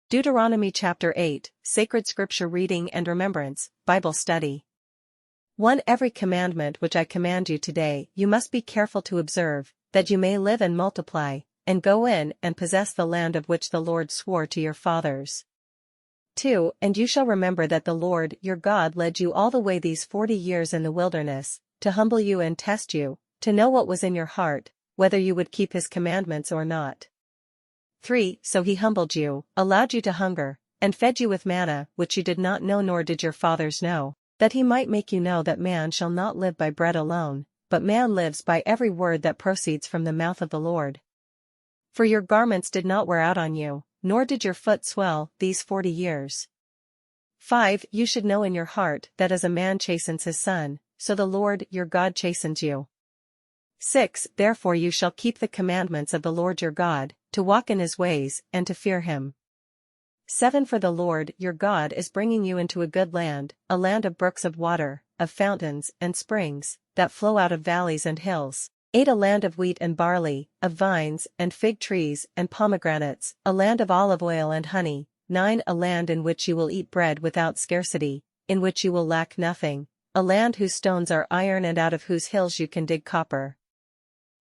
Deuteronomy chapter 8, Sacred Scripture Reading and Remembrance, Bible Study. 1. Every commandment which I command you today you must be careful to observe, that you may live and multiply, and go in and possess the land of which the Lord swore to your fathers. 2. And you shall remember that the Lord your God led you all the way these 40 years in the wilderness, to humble you and test you, to know what was in your heart, whether you would keep his commandments or not. 3. So he humbled you, allowed you to hunger, and fed you with manna which you did not know nor did your fathers know, that he might make you know that man shall not live by bread alone, but man lives by every word that proceeds from the mouth of the Lord. For your garments did not wear out on you, nor did your foot swell these 40 years. 5. You should know in your heart that as a man chastens his son, so the Lord your God chastens you. 6. Therefore you shall keep the commandments of the Lord your God, to walk in his ways, and to fear him. 7. For the Lord your God is bringing you into a good land, a land of brooks of water, of fountains and springs, that flow out of valleys and hills. 8. A land of wheat and barley, of vines and fig trees and pomegranates, a land of olive oil and honey. 9. A land in which you will eat bread without scarcity, in which you will lack nothing, a land whose stones are iron and out of whose hills you can dig copper.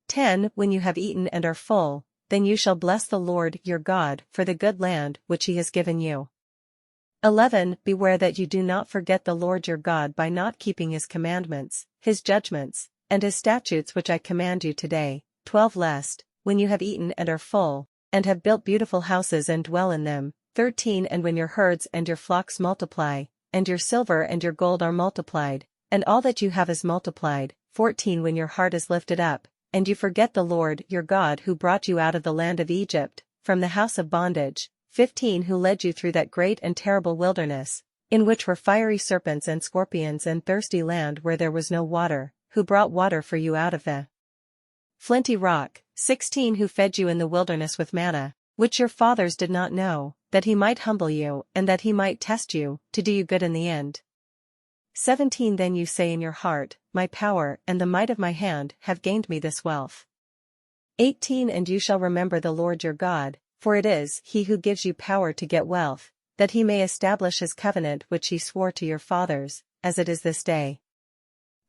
10. When you have eaten and are full, then you shall bless the Lord your God for the good land which he has given you. 11. Beware that you do not forget the Lord your God by not keeping his commandments, his judgments, and his statutes which I command you today. 12. Lest, when you have eaten and are full, and have built beautiful houses and dwell in them. 13. And when your herds and your flocks multiply, and your silver and your gold are multiplied, and all that you have is multiplied. 14. When your heart is lifted up, and you forget the Lord your God who brought you out of the land of Egypt, from the house of bondage. 15. Who led you through that great and terrible wilderness, in which were fiery serpents and scorpions and thirsty land where there was no water, who brought water for you out of the flinty rock. 16. Who fed you in the wilderness with manna, which your fathers did not know, that he might humble you and that he might test you, to do you good in the end. 17. Then you say in your heart, my power and the might of my hand have gained me this wealth. 18. And you shall remember the Lord your God, for it is he who gives you power to get wealth, that he may establish his covenant which he swore to your fathers, as it is this day.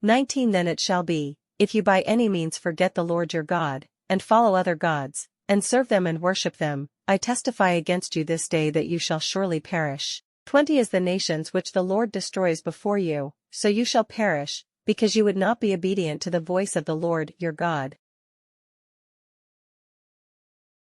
19. Then it shall be, if you by any means forget the Lord your God, and follow other gods, and serve them and worship them, I testify against you this day that you shall surely perish. 20. Is the nations which the Lord destroys before you, so you shall perish, because you would not be obedient to the voice of the Lord your God.